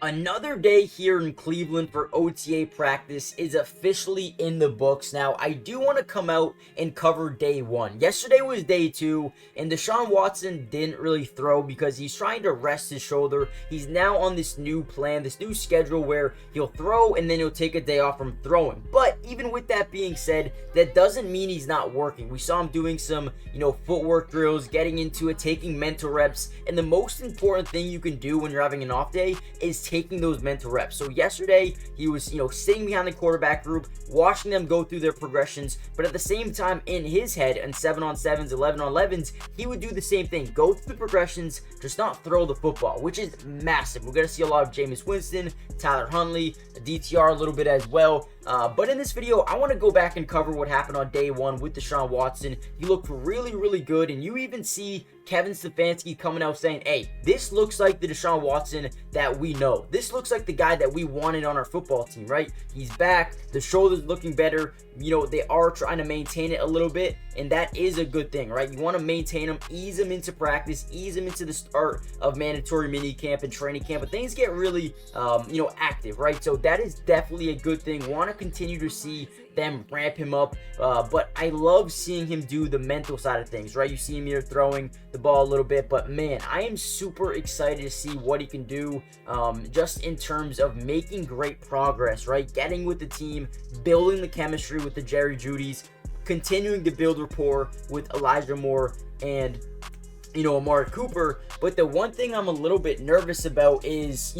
Another day here in Cleveland for OTA practice is officially in the books. Now, I do want to come out and cover day one. Yesterday was day two, and Deshaun Watson didn't really throw because he's trying to rest his shoulder. He's now on this new plan, this new schedule where he'll throw and then he'll take a day off from throwing. But even with that being said, that doesn't mean he's not working. We saw him doing some, footwork drills, getting into it, taking mental reps. And the most important thing you can do when you're having an off day is taking those mental reps. So yesterday he was, sitting behind the quarterback group, watching them go through their progressions, but at the same time in his head, and 7-on-7s, 11-on-11s, he would do the same thing. Go through the progressions, just not throw the football, which is massive. We're going to see a lot of Jameis Winston, Tyler Huntley, DTR a little bit as well. But in this video, I want to go back and cover what happened on day one with Deshaun Watson. He looked really, really good, and you even see Kevin Stefanski coming out saying, hey, this looks like the Deshaun Watson that we know. This looks like the guy that we wanted on our football team, right? He's back. The shoulder's looking better. They are trying to maintain it a little bit, and that is a good thing, right? You want to maintain him, ease him into practice, ease him into the start of mandatory mini camp and training camp, but things get really, active, right? So that is definitely a good thing. Want to continue to see them ramp him up, but I love seeing him do the mental side of things, right? You see him here throwing the ball a little bit, but man, I am super excited to see what he can do, just in terms of making great progress, right? Getting with the team, building the chemistry with the Jerry Judys, continuing to build rapport with Elijah Moore and Amari Cooper. But the one thing I'm a little bit nervous about is,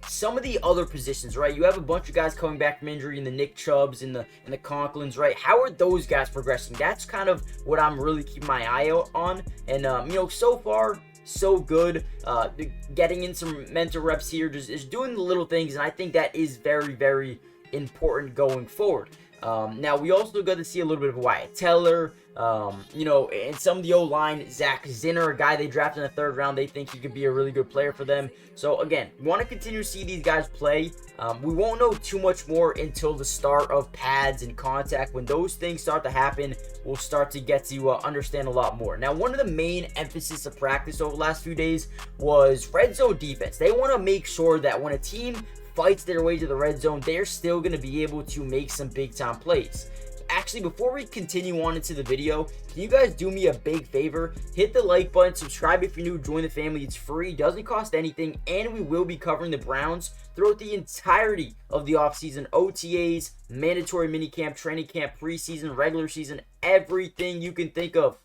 some of the other positions, right? You have a bunch of guys coming back from injury in the Nick Chubbs and the Conklins, right? How are those guys progressing? That's kind of what I'm really keeping my eye out on. And, so far, so good. Getting in some mental reps here, just doing the little things. And I think that is very, very important going forward. Now, we also got to see a little bit of Wyatt Teller, and some of the O-line, Zach Zinner, a guy they drafted in the third round. They think he could be a really good player for them. So, again, we want to continue to see these guys play. We won't know too much more until the start of pads and contact. When those things start to happen, we'll start to get to understand a lot more. Now, one of the main emphasis of practice over the last few days was red zone defense. They want to make sure that when a team fights their way to the red zone, they're still going to be able to make some big time plays. Actually, before we continue on into the video, can you guys do me a big favor? Hit the like button, subscribe if you're new, join the family. It's free, doesn't cost anything, and we will be covering the Browns throughout the entirety of the offseason. OTAs, mandatory minicamp, training camp, preseason, regular season, everything you can think of.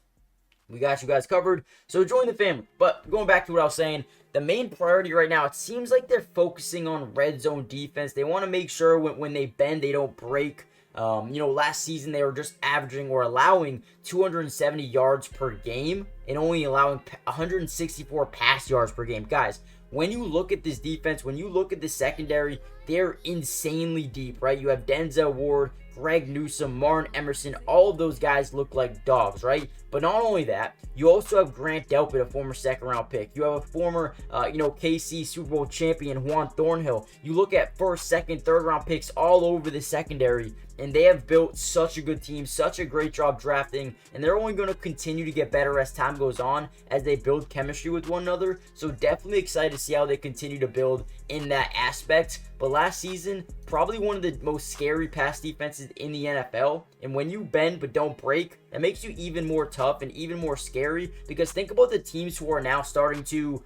We got you guys covered, so join the family. But going back to what I was saying, the main priority right now, it seems like they're focusing on red zone defense. They want to make sure when they bend, they don't break. Last season they were just averaging or allowing 270 yards per game and only allowing 164 pass yards per game. Guys, when you look at this defense, when you look at the secondary, they're insanely deep, right? You have Denzel Ward, Greg Newsome, Martin Emerson, all of those guys look like dogs, right? But not only that, you also have Grant Delpit, a former second-round pick. You have a former, KC Super Bowl champion, Juan Thornhill. You look at first, second, third-round picks all over the secondary, and they have built such a good team, such a great job drafting, and they're only going to continue to get better as time goes on as they build chemistry with one another. So definitely excited to see how they continue to build in that aspect. But last season, probably one of the most scary pass defenses in the NFL. And when you bend but don't break, that makes you even more tough and even more scary, because think about the teams who are now starting to,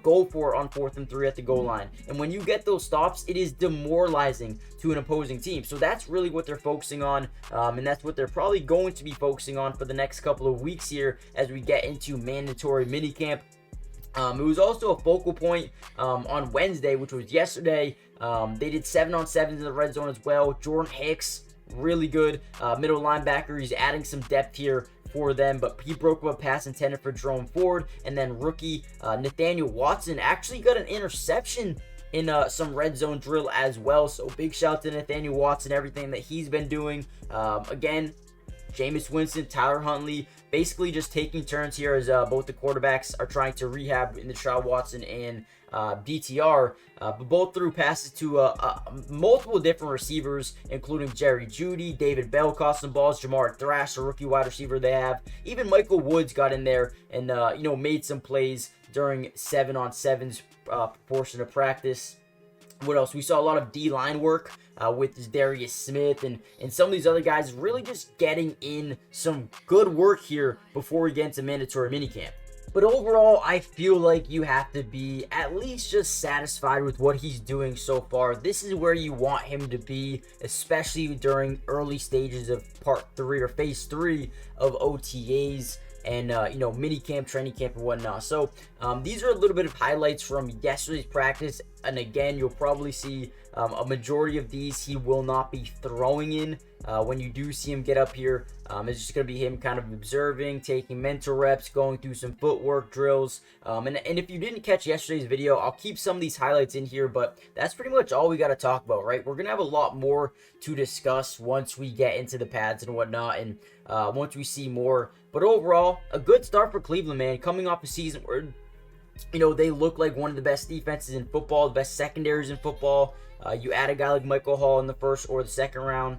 go for it on 4th and 3 at the goal line. And when you get those stops, it is demoralizing to an opposing team. So that's really what they're focusing on, and that's what they're probably going to be focusing on for the next couple of weeks here as we get into mandatory minicamp. It was also a focal point on Wednesday, which was yesterday. They did 7-on-7s in the red zone as well. Jordan Hicks, really good middle linebacker. He's adding some depth here for them, but he broke up a pass intended for Jerome Ford. And then rookie Nathaniel Watson actually got an interception in some red zone drill as well. So big shout out to Nathaniel Watson, everything that he's been doing. Again, Jameis Winston, Tyler Huntley, basically just taking turns here as both the quarterbacks are trying to rehab in the Deshaun Watson and DTR, but both threw passes to multiple different receivers, including Jerry Jeudy, David Bell caught some balls, Jamar Thrash, a rookie wide receiver they have. Even Michael Woods got in there and made some plays during 7-on-7's portion of practice. What else? We saw a lot of D-line work with Darius Smith and some of these other guys really just getting in some good work here before we get into mandatory minicamp. But overall, I feel like you have to be at least just satisfied with what he's doing so far. This is where you want him to be, especially during early stages of part 3 or phase 3 of OTAs and mini camp, training camp, and whatnot. So these are a little bit of highlights from yesterday's practice, and again, you'll probably see a majority of these he will not be throwing in. When you do see him get up here, it's just going to be him kind of observing, taking mental reps, going through some footwork drills. And if you didn't catch yesterday's video, I'll keep some of these highlights in here, but that's pretty much all we got to talk about, right? We're going to have a lot more to discuss once we get into the pads and whatnot, and once we see more. But overall, a good start for Cleveland, man, coming off a season where they look like one of the best defenses in football, the best secondaries in football. You add a guy like Michael Hall in the first or the second round.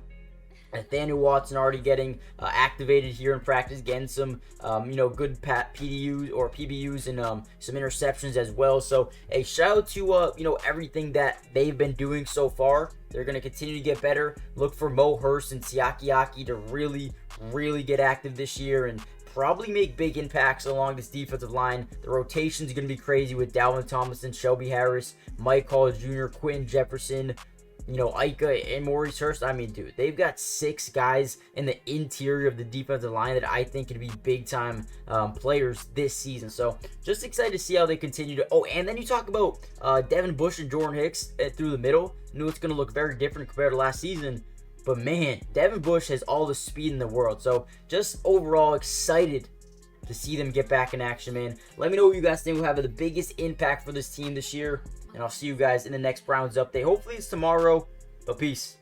Nathaniel Watson already getting activated here in practice, getting some, good PDUs or PBUs and some interceptions as well. So a shout out to, everything that they've been doing so far. They're going to continue to get better. Look for Mo Hurst and Siaki to really, really get active this year and probably make big impacts along this defensive line. The rotation is going to be crazy with Dalvin Tomlinson, Shelby Harris, Mike Hall Jr., Quinn Jefferson, Ika and Maurice Hurst. I mean, dude, they've got 6 guys in the interior of the defensive line that I think can be big-time players this season. So, just excited to see how they continue to... Oh, and then you talk about Devin Bush and Jordan Hicks through the middle. Knew it's going to look very different compared to last season. But, man, Devin Bush has all the speed in the world. So, just overall excited to see them get back in action, man. Let me know what you guys think will have the biggest impact for this team this year. And I'll see you guys in the next Browns update. Hopefully it's tomorrow, but peace.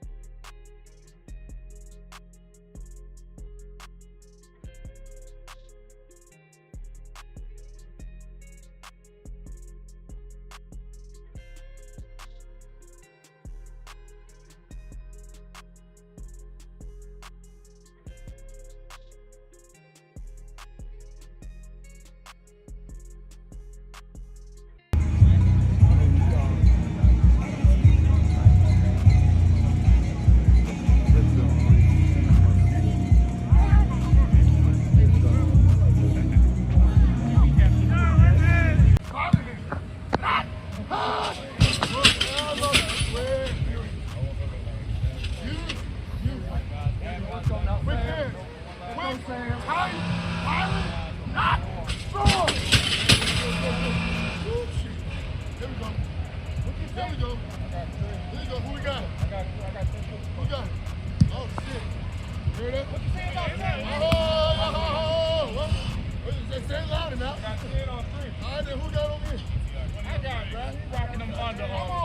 There we go. Who we got? I got Who we got? Oh, shit. Hear that? What you saying about that? Say it louder now. I got 10 on 3. All right, then who got on me? I got, bro. He's rocking them under.